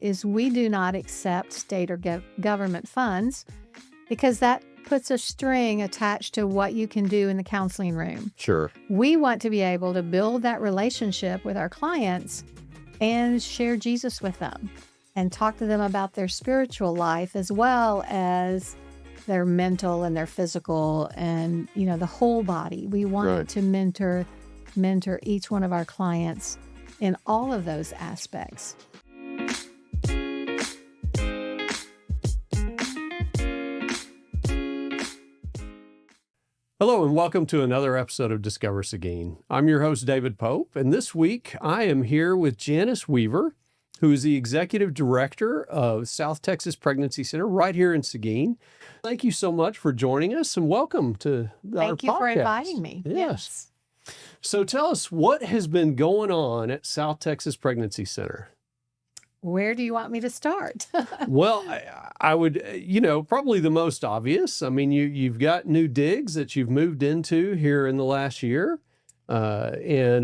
is we do not accept state or government funds because that puts a string attached to what you can do in the counseling room. Sure. We want to be able to build that relationship with our clients and share Jesus with them and talk to them about their spiritual life as well as their mental and their physical and, the whole body. We want to mentor each one of our clients in all of those aspects. Hello and welcome to another episode of Discover Seguin. I'm your host, David Pope, and this week I am here with Janice Weaver, who is the Executive Director of South Texas Pregnancy Center right here in Seguin. Thank you so much for joining us and welcome to our podcast. Thank you for inviting me. Yes. So tell us, what has been going on at South Texas Pregnancy Center? Where do you want me to start? Well, I would, probably the most obvious. I mean, you've got new digs that you've moved into here in the last year. And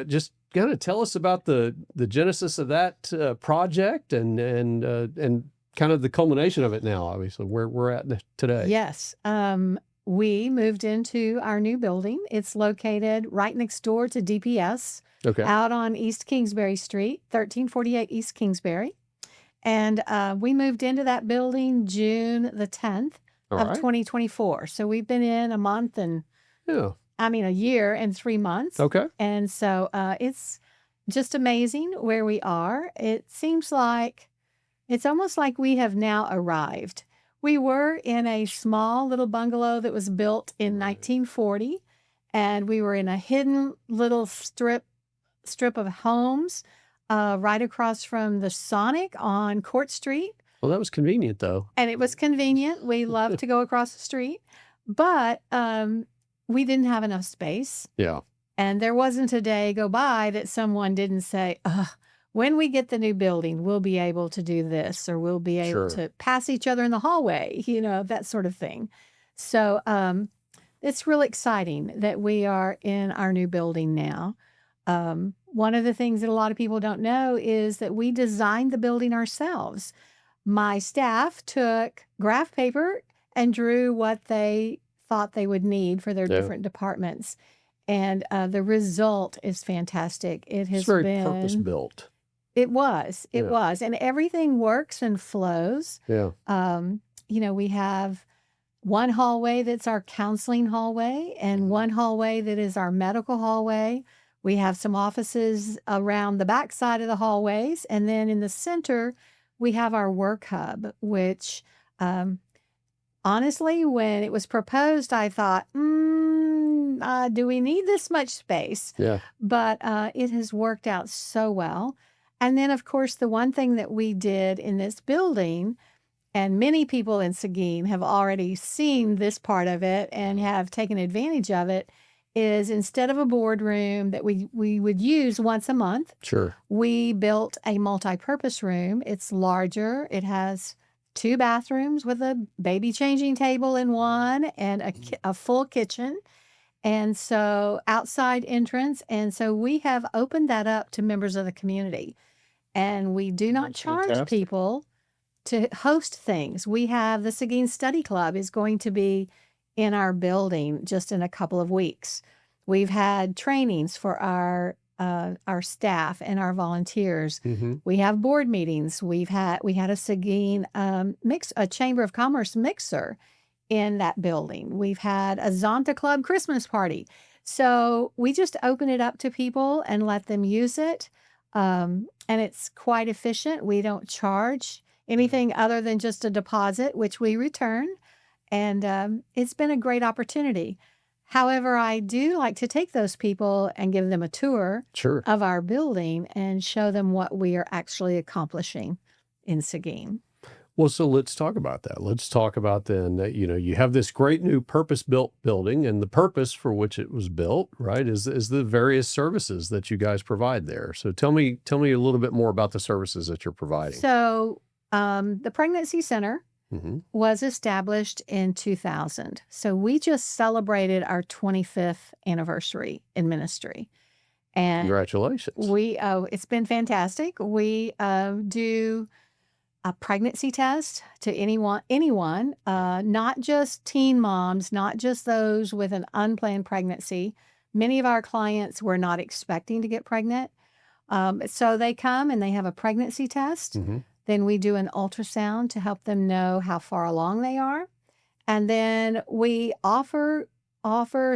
just kind of tell us about the genesis of that project and kind of the culmination of it now, obviously, where we're at today. Yes. We moved into our new building. It's located right next door to DPS. Okay. Out on East Kingsbury Street, 1348 East Kingsbury. And we moved into that building June the 10th of 2024. So we've been in a month and, a year and 3 months. Okay. And so it's just amazing where we are. It seems like, it's almost like we have now arrived. We were in a small little bungalow that was built in 1940, and we were in a hidden little strip of homes right across from the Sonic on Court Street. Well, that was convenient, though. And it was convenient. We loved to go across the street, but we didn't have enough space. Yeah. And there wasn't a day go by that someone didn't say, when we get the new building, we'll be able to do this, or we'll be able to pass each other in the hallway, that sort of thing. So it's really exciting that we are in our new building now. One of the things that a lot of people don't know is that we designed the building ourselves. My staff took graph paper and drew what they thought they would need for their different departments. And the result is fantastic. It has been very purpose-built. It was. And everything works and flows. Yeah. We have one hallway that's our counseling hallway and one hallway that is our medical hallway. We have some offices around the back side of the hallways. And then in the center, we have our work hub, which honestly, when it was proposed, I thought, do we need this much space? Yeah. But it has worked out so well. And then, of course, the one thing that we did in this building, and many people in Seguin have already seen this part of it and have taken advantage of it, is instead of a boardroom that we would use once a month, we built a multi-purpose room. It's larger. It has 2 bathrooms with a baby changing table in one and a full kitchen. And so outside entrance. And so we have opened that up to members of the community. And we do not charge people to host things. We have the Seguin Study Club is going to be in our building just in a couple of weeks. We've had trainings for our staff and our volunteers. Mm-hmm. We have board meetings. We had a Seguin a Chamber of Commerce mixer in that building. We've had a Zonta Club Christmas party. So we just open it up to people and let them use it. And it's quite efficient. We don't charge anything other than just a deposit, which we return. And it's been a great opportunity. However, I do like to take those people and give them a tour of our building and show them what we are actually accomplishing in Seguin. Well, so let's talk about that. Let's talk about then that, you have this great new purpose-built building, and the purpose for which it was built, right, is the various services that you guys provide there. So tell me a little bit more about the services that you're providing. So the Pregnancy Center was established in 2000. So we just celebrated our 25th anniversary in ministry. And Congratulations. it's been fantastic. We do a pregnancy test to anyone, not just teen moms, not just those with an unplanned pregnancy. Many of our clients were not expecting to get pregnant. So they come and they have a pregnancy test. Mm-hmm. Then we do an ultrasound to help them know how far along they are. And then we offer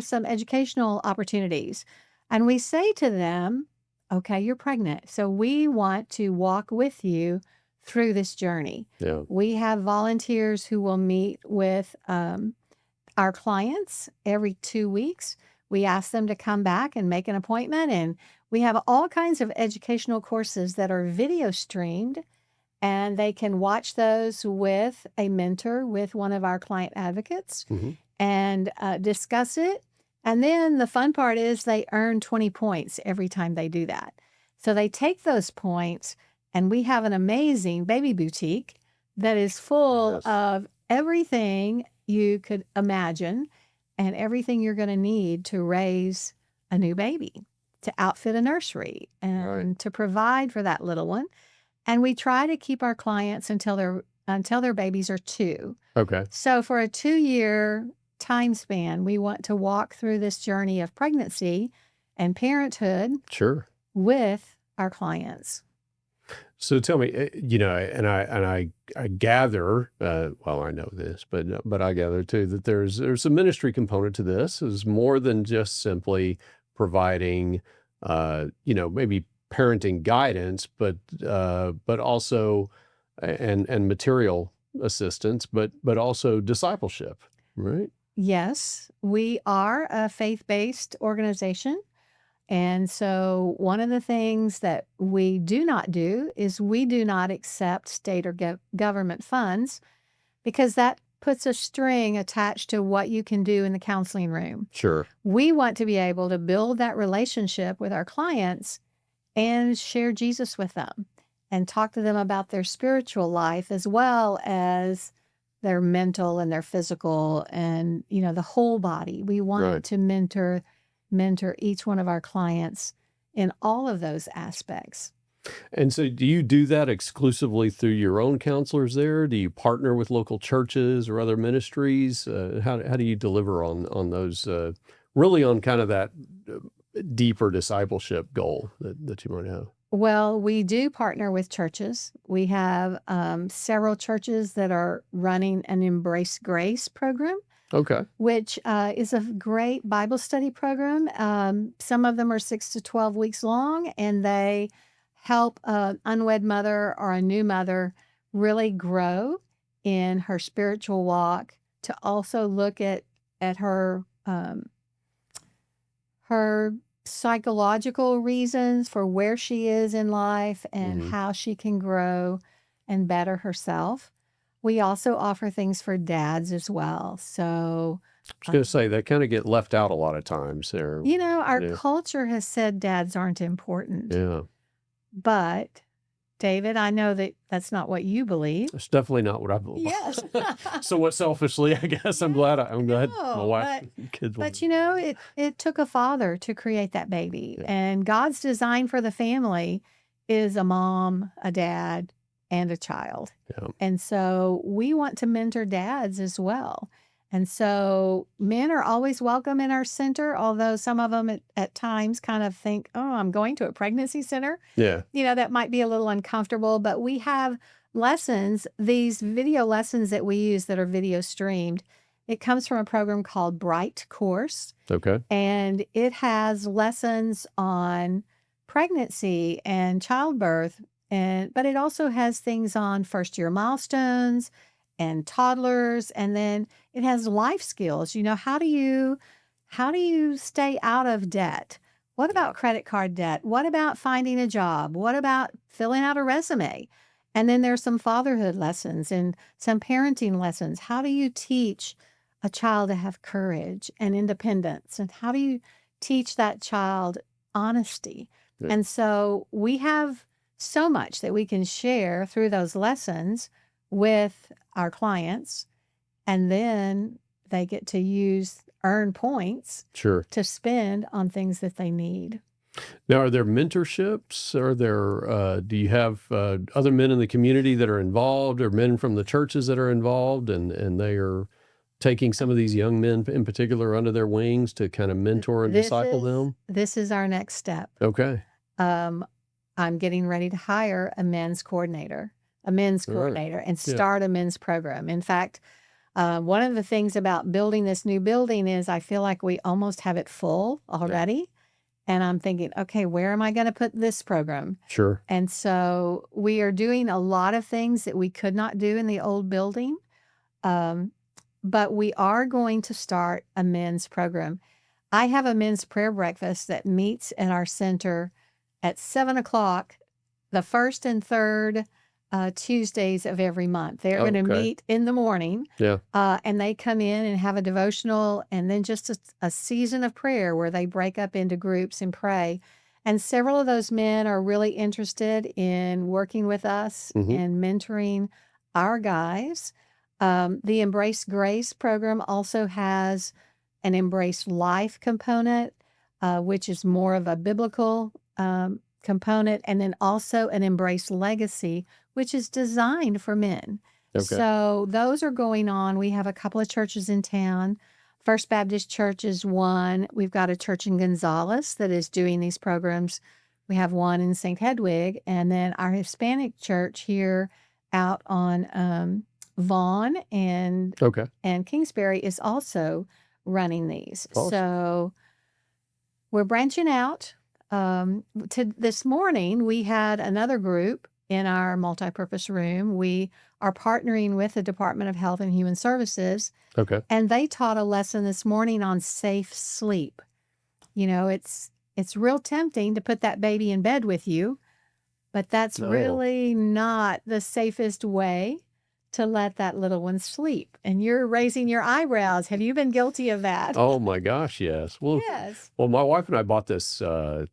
some educational opportunities. And we say to them, okay, you're pregnant. So we want to walk with you through this journey. Yeah. We have volunteers who will meet with our clients every 2 weeks. We ask them to come back and make an appointment. And we have all kinds of educational courses that are video streamed, and they can watch those with a mentor, with one of our client advocates, Mm-hmm. and discuss it. And then the fun part is they earn 20 points every time they do that. So they take those points, and we have an amazing baby boutique that is full Yes. of everything you could imagine and everything you're going to need to raise a new baby, to outfit a nursery, and Right. to provide for that little one. And we try to keep our clients until their babies are 2. Okay. So for a 2-year time span, we want to walk through this journey of pregnancy and parenthood Sure. with our clients. So tell me, and I gather, well, I know this, but I gather too that there's a ministry component to this. Is more than just simply providing, maybe parenting guidance, but also and material assistance, but also discipleship, right? Yes, we are a faith-based organization. And so one of the things that we do not do is we do not accept state or government funds, because that puts a string attached to what you can do in the counseling room. Sure. We want to be able to build that relationship with our clients and share Jesus with them and talk to them about their spiritual life as well as their mental and their physical and, the whole body. We want Right. to mentor each one of our clients in all of those aspects. And so do you do that exclusively through your own counselors there? Do you partner with local churches or other ministries? How do you deliver on those, really on kind of that deeper discipleship goal that you might have? Well, we do partner with churches. We have several churches that are running an Embrace Grace program, Okay. which is a great Bible study program. Some of them are 6 to 12 weeks long, and they help an unwed mother or a new mother really grow in her spiritual walk, to also look at her her psychological reasons for where she is in life and Mhm. how she can grow and better herself. We also offer things for dads as well. So, I was going to say they kind of get left out a lot of times there. our Yeah. culture has said dads aren't important. Yeah. But, David, I know that that's not what you believe. It's definitely not what I believe. Yes. Somewhat selfishly, I guess. I'm glad my No, wife and kids will. But it took a father to create that baby. Yeah. And God's design for the family is a mom, a dad, and a child. Yeah. And so we want to mentor dads as well. And so men are always welcome in our center, although some of them at times kind of think, oh, I'm going to a pregnancy center. Yeah. That might be a little uncomfortable, but we have lessons, these video lessons that we use that are video streamed. It comes from a program called Bright Course, Okay. and it has lessons on pregnancy and childbirth, but it also has things on first-year milestones and toddlers, and then it has life skills. How do you stay out of debt? What about credit card debt? What about finding a job? What about filling out a resume? And then there's some fatherhood lessons and some parenting lessons. How do you teach a child to have courage and independence? And how do you teach that child honesty? Yeah. And so we have so much that we can share through those lessons with our clients, and then they get to earn points Sure. to spend on things that they need. Now, are there mentorships? Are there, do you have other men in the community that are involved, or men from the churches that are involved, and they are taking some of these young men in particular under their wings to kind of mentor and disciple them? This is our next step. Okay. Um, I'm getting ready to hire a men's coordinator, All right. and Yeah. start a men's program. In fact, one of the things about building this new building is I feel like we almost have it full already. And I'm thinking, okay, where am I going to put this program? Sure. And so we are doing a lot of things that we could not do in the old building. But we are going to start a men's program. I have a men's prayer breakfast that meets at our center at 7:00, the first and third Tuesdays of every month. They're going to Okay. meet in the morning, Yeah. and they come in and have a devotional and then just a season of prayer where they break up into groups and pray. And several of those men are really interested in working with us Mm-hmm. and mentoring our guys. The Embrace Grace program also has an Embrace Life component, which is more of a biblical component, and then also an Embrace Legacy, which is designed for men. Okay. So those are going on. We have a couple of churches in town. First Baptist Church is one. We've got a church in Gonzales that is doing these programs. We have one in St. Hedwig, and then our Hispanic church here out on Vaughn and Okay. Kingsbury is also running these. Awesome. So we're branching out. To this morning, we had another group in our multipurpose room. We are partnering with the Department of Health and Human Services, Okay. and they taught a lesson this morning on safe sleep. You know, it's real tempting to put that baby in bed with you, but that's No. really not the safest way to let that little one sleep. And you're raising your eyebrows. Have you been guilty of that? Oh my gosh, yes. Well, Yes. well, my wife and I bought this.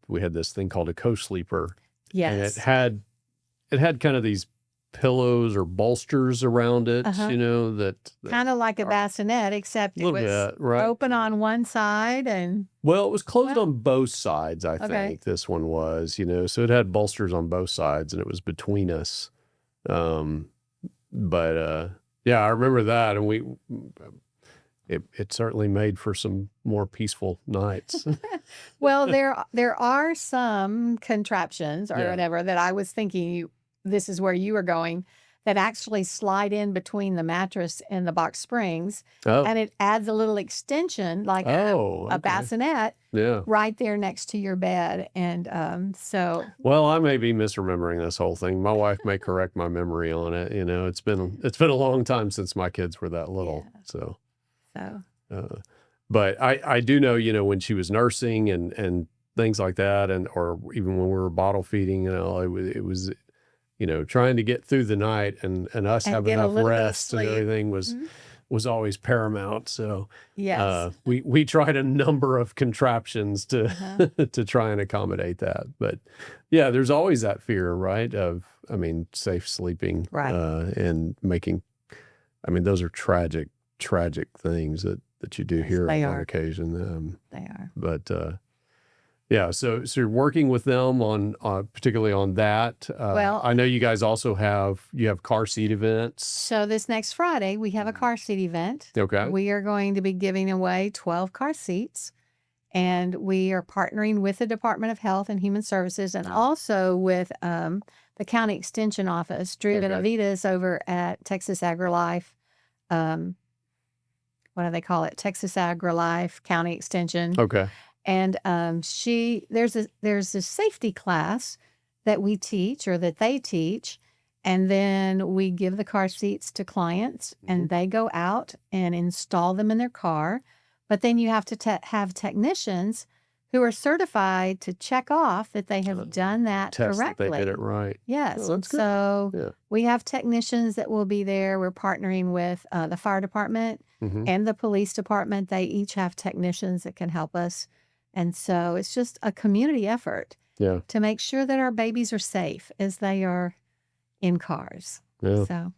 We had this thing called a co-sleeper, and Yes. it had kind of these pillows or bolsters around it, Uh-huh. that Kind of like a bassinet, except a it little was bit, right? open on one side and Well, it was closed Well- on both sides, I Okay. think. This one was, so it had bolsters on both sides, and it was between us. But yeah, I remember that, and it certainly made for some more peaceful nights. well, there are some contraptions or Yeah. whatever that I was thinking this is where you were going, that actually slide in between the mattress and the box springs, Oh, and it adds a little extension like a okay. bassinet Yeah. right there next to your bed. And so Well, I may be misremembering this whole thing. My wife may correct my memory on it. It's been a long time since my kids were that little. Yeah. So, so but I do know, when she was nursing and things like that, or even when we were bottle feeding, it was, trying to get through the night and us And have get a enough little bit of rest and sleep. everything Mhm. was always paramount. So, yes. we tried a number of contraptions to Uh-huh. to try and accommodate that. But yeah, there's always that fear, right? Safe sleeping, Right. and making. Those are tragic things that you do Yes, hear they on are. occasion. They are. But yeah, so you're working with them on particularly on that. Well- I know you guys also have car seat events. So this next Friday, we have a car seat event. Okay. We are going to be giving away 12 car seats, and we are partnering with the Department of Health and Human Services and also with the County Extension Office. Drew Okay. Benavides over at Texas AgriLife. What do they call it? Texas AgriLife County Extension. Okay. And there's a safety class that we teach or that they teach, and then we give the car seats to clients, and they go out and install them in their car. But then you have to have technicians who are certified to check off that they have done that Test correctly. that they did it right. Yes. Oh, that's good. So Yeah. we have technicians that will be there. We're partnering with the fire department Mhm. and the police department. They each have technicians that can help us. And so it's just a community effort Yeah. to make sure that our babies are safe as they are in cars. Yeah. So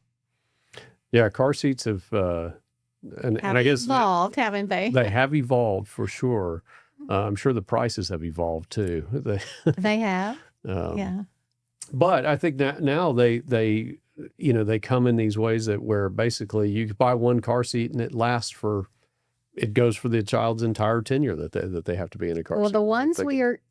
Yeah. Car seats have, and have I guess evolved, haven't they? they have evolved for sure. I'm sure the prices have evolved too. They have. Um, Yeah. But I think now they they come in these ways that where basically you could buy one car seat and it goes for the child's entire tenure that they have to be in a car Well, seat.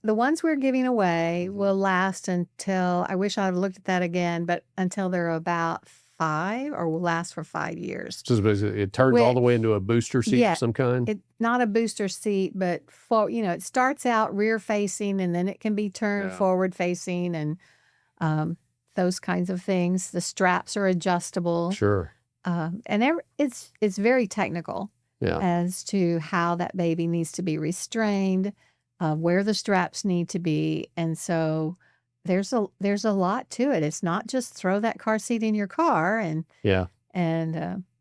the ones we're giving away will last until, I wish I'd looked at that again, but until they're about 5, or will last for 5 years. So basically it turns all the way into a booster seat Yeah, of some kind. not a booster seat, but it starts out rear facing and then it can be turned forward facing, and those kinds of things. The straps are adjustable. Sure. It's very technical as to how that baby needs to be restrained, where the straps need to be. And so there's a lot to it. It's not just throw that car seat in your car and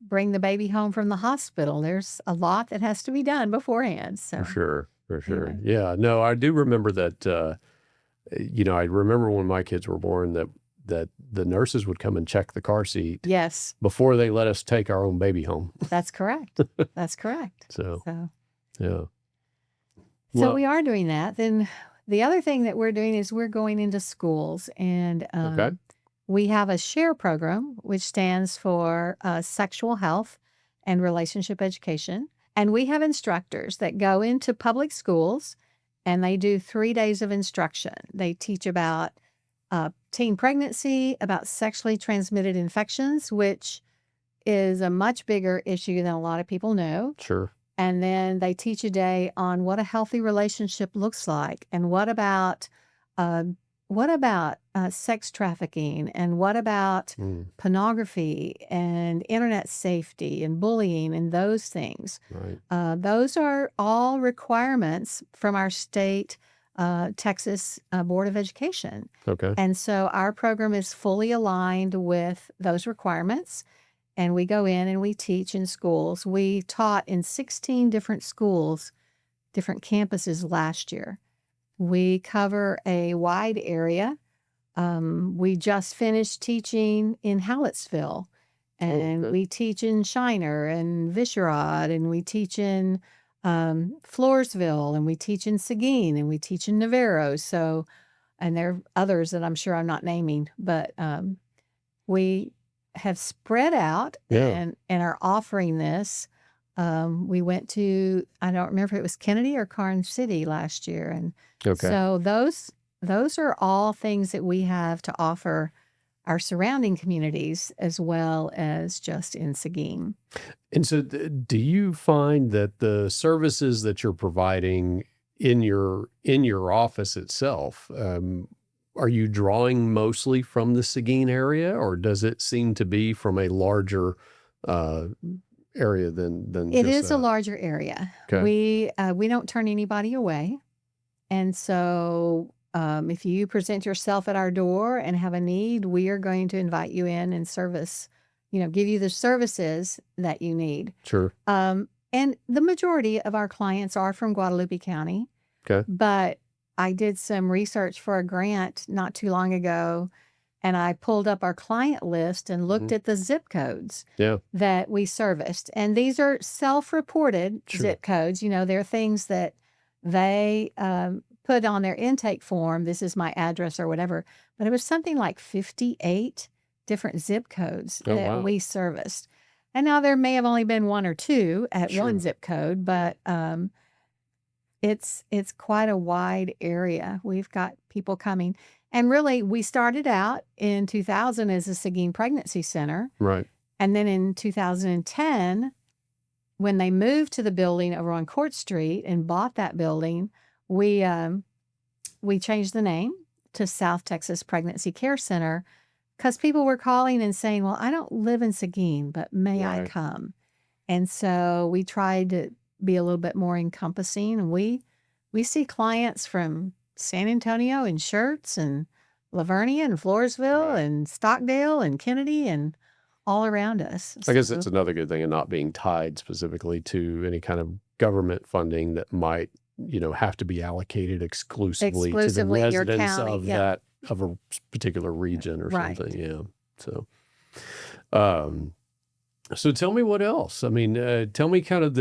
bring the baby home from the hospital. There's a lot that has to be done beforehand. So For sure. anyway. Yeah. No, I do remember that. I remember when my kids were born that the nurses would come and check the car seat Yes, before they let us take our own baby home. that's correct. That's correct. So So yeah. So we are doing that. Then the other thing that we're doing is we're going into schools, and Okay. we have a SHARE program, which stands for Sexual Health and Relationship Education. And we have instructors that go into public schools and they do 3 days of instruction. They teach about teen pregnancy, about sexually transmitted infections, which is a much bigger issue than a lot of people know. Sure. And then they teach a day on what a healthy relationship looks like, and what about sex trafficking, and what about pornography and internet safety and bullying and those things. Right. Those are all requirements from our state Texas Board of Education. Okay. And so our program is fully aligned with those requirements. And we go in and we teach in schools. We taught in 16 different schools, different campuses last year. We cover a wide area. We just finished teaching in Hallettsville, and we teach in Shiner and Visherod, and we teach in Floresville, and we teach in Seguin, and we teach in Navarro. So, and there are others that I'm sure I'm not naming, but we have spread out and are offering this. We went to, I don't remember if it was Kennedy or Carn City last year. And so those are all things that we have to offer our surrounding communities as well as just in Seguin. And so do you find that the services that you're providing in your office itself, are you drawing mostly from the Seguin area, or does it seem to be from a larger area than It just is a larger area. Okay. We don't turn anybody away. And so if you present yourself at our door and have a need, we are going to invite you in and give you the services that you need. Sure. And the majority of our clients are from Guadalupe County. Okay. But I did some research for a grant not too long ago, and I pulled up our client list and looked at the zip codes that we serviced. And these are self-reported zip codes. They're things that they put on their intake form. This is my address or whatever. But it was something like 58 different zip codes that we serviced. And now there may have only been 1 or 2 at one zip code, but it's quite a wide area. We've got people coming. And really, we started out in 2000 as a Seguin Pregnancy Center. Right. And then in 2010, when they moved to the building over on Court Street and bought that building, we changed the name to South Texas Pregnancy Care Center, because people were calling and saying, well, I don't live in Seguin, but may I come? And so we tried to be a little bit more encompassing. And we see clients from San Antonio and Schertz and Lavernia and Floresville and Stockdale and Kennedy and all around us. I guess that's another good thing of not being tied specifically to any kind of government funding that might, have to be allocated exclusively to the residents of a particular region or something. Yeah. So, so tell me what else. I mean, tell me kind of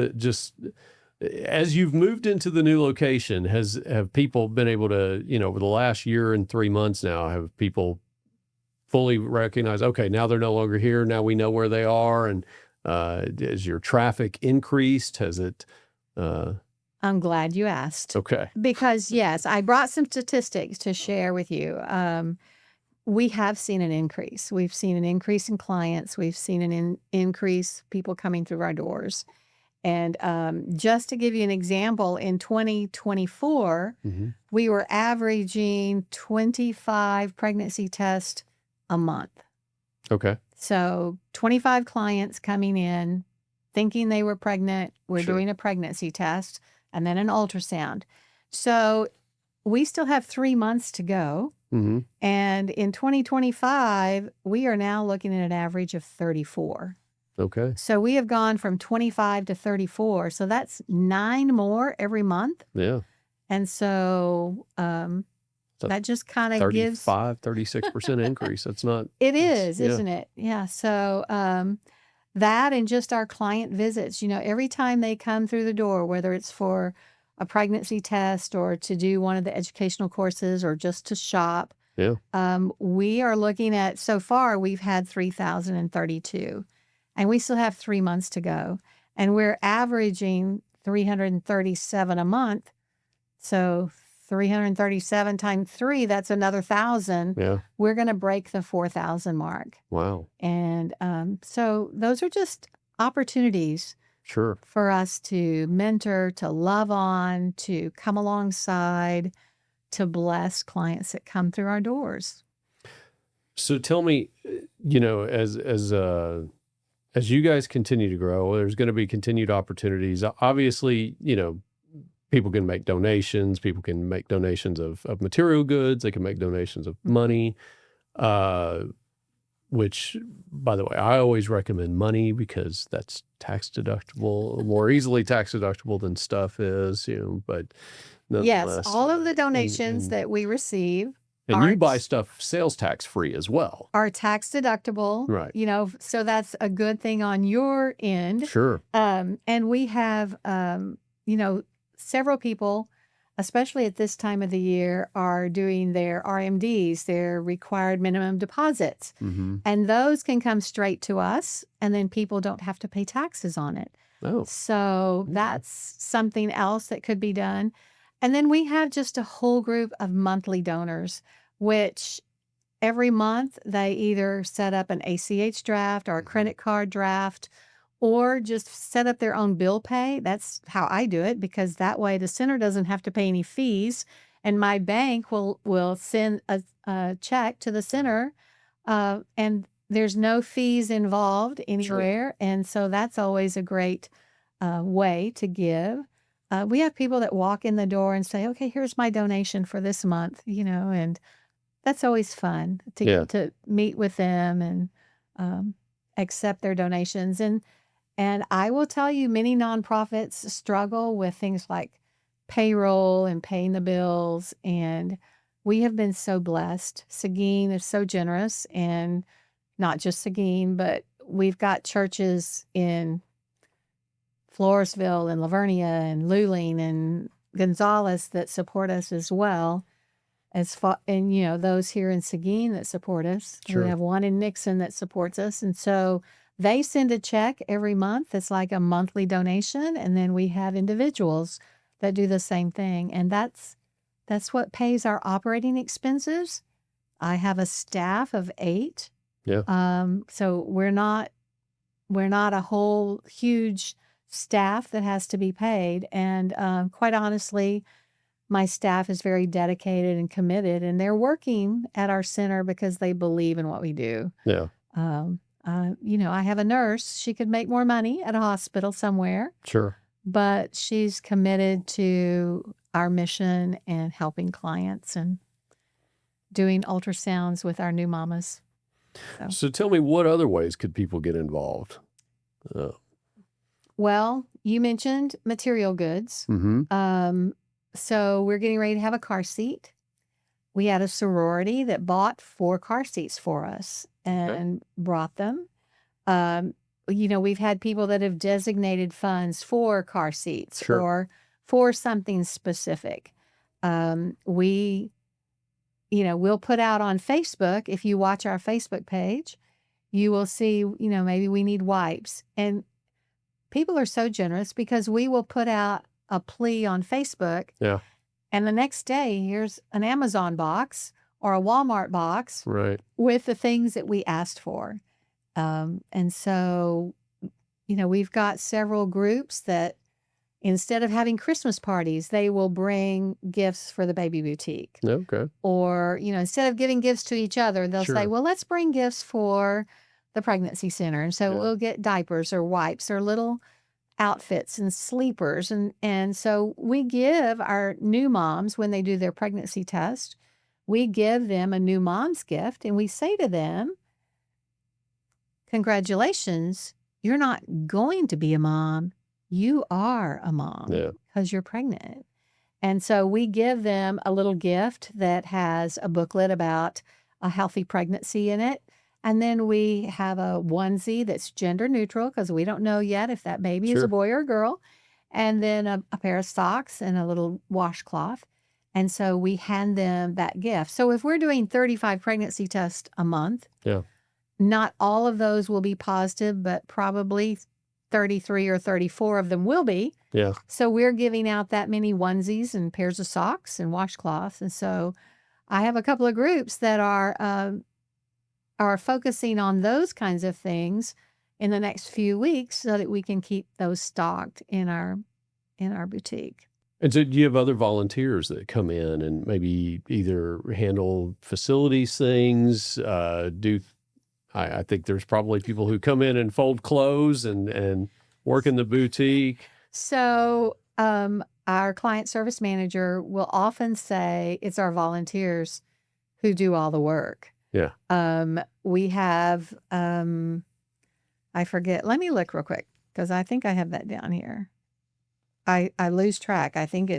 As you've moved into the new location, have people been able to, over the last year and 3 months now, have people fully recognize, okay, now they're no longer here. Now we know where they are. And has your traffic increased? Has it? I'm glad you asked. Okay. Because, yes, I brought some statistics to share with you. We have seen an increase. We've seen an increase in clients. We've seen an increase people coming through our doors. And just to give you an example, in 2024, we were averaging 25 pregnancy tests a month. Okay. So 25 clients coming in thinking they were pregnant. We're doing a pregnancy test and then an ultrasound. So we still have 3 months to go. And in 2025, we are now looking at an average of 34. Okay. So we have gone from 25 to 34. So that's 9 more every month. Yeah. And so that just kind of gives 36% increase. That's not. It is, isn't it? Yeah. So that and just our client visits, every time they come through the door, whether it's for a pregnancy test or to do one of the educational courses or just to shop, we are looking at, so far, we've had 3,032. And we still have 3 months to go. And we're averaging 337 a month. So 337 times 3, that's another 1,000. Yeah. We're going to break the 4,000 mark. Wow. And so those are just opportunities for us to mentor, to love on, to come alongside, to bless clients that come through our doors. So tell me, as you guys continue to grow, there's going to be continued opportunities. Obviously, people can make donations. People can make donations of material goods. They can make donations of money, which, by the way, I always recommend money because that's tax deductible, more easily tax deductible than stuff is, but yes, all of the donations that we receive. And you buy stuff sales tax free as well. Are tax deductible. Right. So that's a good thing on your end. Sure. And we have, several people, especially at this time of the year, are doing their RMDs, their required minimum deposits. And those can come straight to us, and then people don't have to pay taxes on it. Oh. So that's something else that could be done. And then we have just a whole group of monthly donors, which every month they either set up an ACH draft or a credit card draft or just set up their own bill pay. That's how I do it, because that way the center doesn't have to pay any fees, and my bank will send a check to the center, and there's no fees involved anywhere. And so that's always a great way to give. We have people that walk in the door and say, okay, here's my donation for this month, and that's always fun to meet with them and accept their donations. And I will tell you, many nonprofits struggle with things like payroll and paying the bills. And we have been so blessed. Seguin is so generous, and not just Seguin, but we've got churches in Floresville and Lavernia and Luling and Gonzales that support us as well. And those here in Seguin that support us. Sure. We have one in Nixon that supports us. And so they send a check every month. It's like a monthly donation. And then we have individuals that do the same thing. And that's what pays our operating expenses. I have a staff of 8. Yeah. So we're not a whole huge staff that has to be paid. And quite honestly, my staff is very dedicated and committed, and they're working at our center because they believe in what we do. Yeah. I have a nurse. She could make more money at a hospital somewhere. Sure. But she's committed to our mission and helping clients and doing ultrasounds with our new mamas. So tell me, what other ways could people get involved? Well, you mentioned material goods. So we're getting ready to have a car seat. We had a sorority that bought 4 car seats for us and brought them. we've had people that have designated funds for car seats Sure. or for something specific. We'll put out on Facebook, if you watch our Facebook page, you will see, maybe we need wipes. And people are so generous because we will put out a plea on Facebook. Yeah. And the next day, here's an Amazon box or a Walmart box Right. with the things that we asked for. And so, we've got several groups that instead of having Christmas parties, they will bring gifts for the baby boutique. Okay. Or, instead of giving gifts to each other, they'll say, Sure. well, let's bring gifts for the pregnancy center. And so Yeah. we'll get diapers or wipes or little outfits and sleepers. And so we give our new moms, when they do their pregnancy test, we give them a new mom's gift and we say to them, congratulations, you're not going to be a mom. You are a mom Yeah. because you're pregnant. And so we give them a little gift that has a booklet about a healthy pregnancy in it. And then we have a onesie that's gender neutral because we don't know yet if that baby is a Sure. boy or a girl. And then a pair of socks and a little washcloth. And so we hand them that gift. So if we're doing 35 pregnancy tests a month, Yeah. not all of those will be positive, but probably 33 or 34 of them will be. Yeah. So we're giving out that many onesies and pairs of socks and washcloths. And so I have a couple of groups that are focusing on those kinds of things in the next few weeks so that we can keep those stocked in our boutique. And so do you have other volunteers that come in and maybe either handle facilities things, I think there's probably people who come in and fold clothes and work in the boutique. So our client service manager will often say it's our volunteers who do all the work. Yeah. We have, I forget, let me look real quick because I think I have that down here. I lose track. I think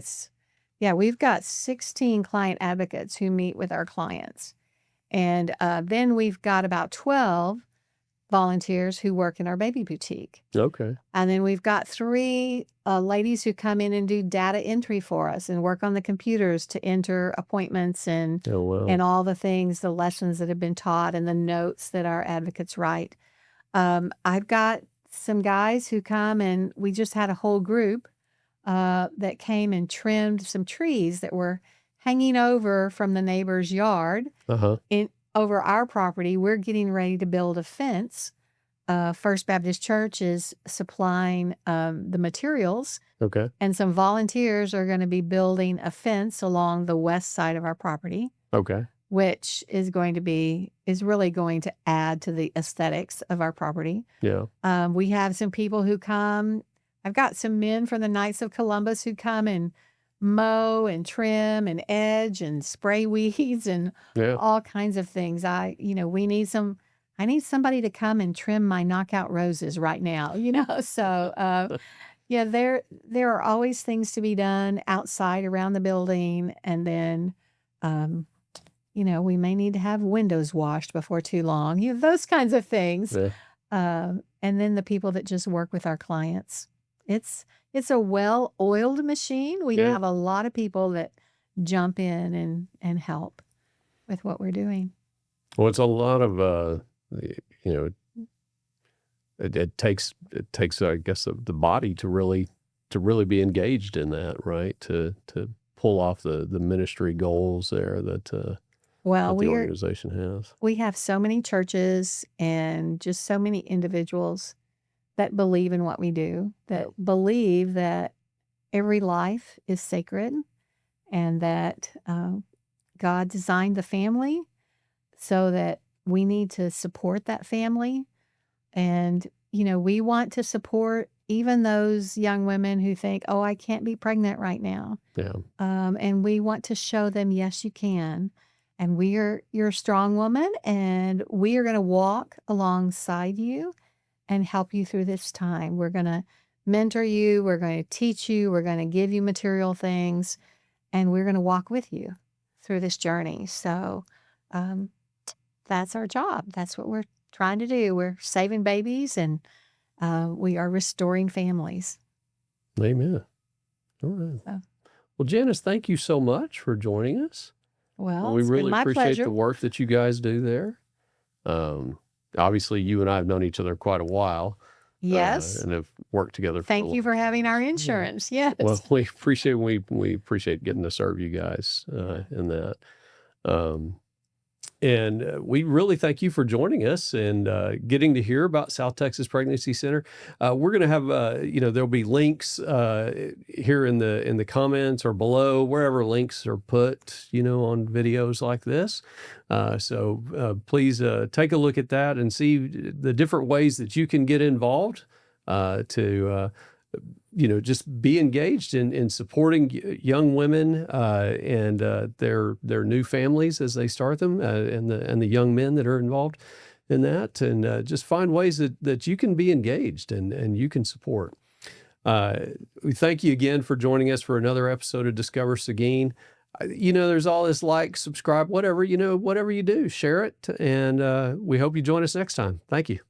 we've got 16 client advocates who meet with our clients. And then we've got about 12 volunteers who work in our baby boutique. Okay. And then we've got 3 ladies who come in and do data entry for us and work on the computers to enter appointments and Oh, wow. and all the things, the lessons that have been taught and the notes that our advocates write. I've got some guys who come, and we just had a whole group that came and trimmed some trees that were hanging over from the neighbor's yard Uh-huh. over our property. We're getting ready to build a fence. First Baptist Church is supplying the materials, Okay. and some volunteers are going to be building a fence along the west side of our property, Okay. which is really going to add to the aesthetics of our property. Yeah. We have some people who come. I've got some men from the Knights of Columbus who come and mow and trim and edge and spray weeds and Yeah. all kinds of things. I need somebody to come and trim my knockout roses right now, So, there are always things to be done outside around the building. And then, we may need to have windows washed before too long, those kinds of things. Yeah. And then the people that just work with our clients. It's a well-oiled machine. We Yeah. have a lot of people that jump in and help with what we're doing. Well, it's a lot of, it takes, I guess, the body to really be engaged in that, right? To pull off the ministry goals there that Well, the organization has. we have so many churches and just so many individuals that believe in what we do, that believe that every life is sacred and that God designed the family so that we need to support that family. And, we want to support even those young women who think, oh, I can't be pregnant right now. Yeah. And we want to show them, yes, you can. And you're a strong woman, and we are going to walk alongside you and help you through this time. We're going to mentor you. We're going to teach you. We're going to give you material things, and we're going to walk with you through this journey. So that's our job. That's what we're trying to do. We're saving babies and we are restoring families. Amen. All right. So, Well, Janice, thank you so much for joining us. well, We it's been really my appreciate pleasure. the work that you guys do there. Obviously, you and I have known each other quite a while Yes. and have worked together for a Thank you for having our insurance. Yes. Well, we appreciate getting to serve you guys in that. And we really thank you for joining us and getting to hear about South Texas Pregnancy Center. We're going to have, there'll be links here in the comments or below, wherever links are put, on videos like this. So please take a look at that and see the different ways that you can get involved to just be engaged in supporting young women and their new families as they start them, and the young men that are involved in that, and just find ways that you can be engaged and you can support. We thank you again for joining us for another episode of Discover Seguin. There's all this like, subscribe, whatever you do, share it, and we hope you join us next time. Thank you.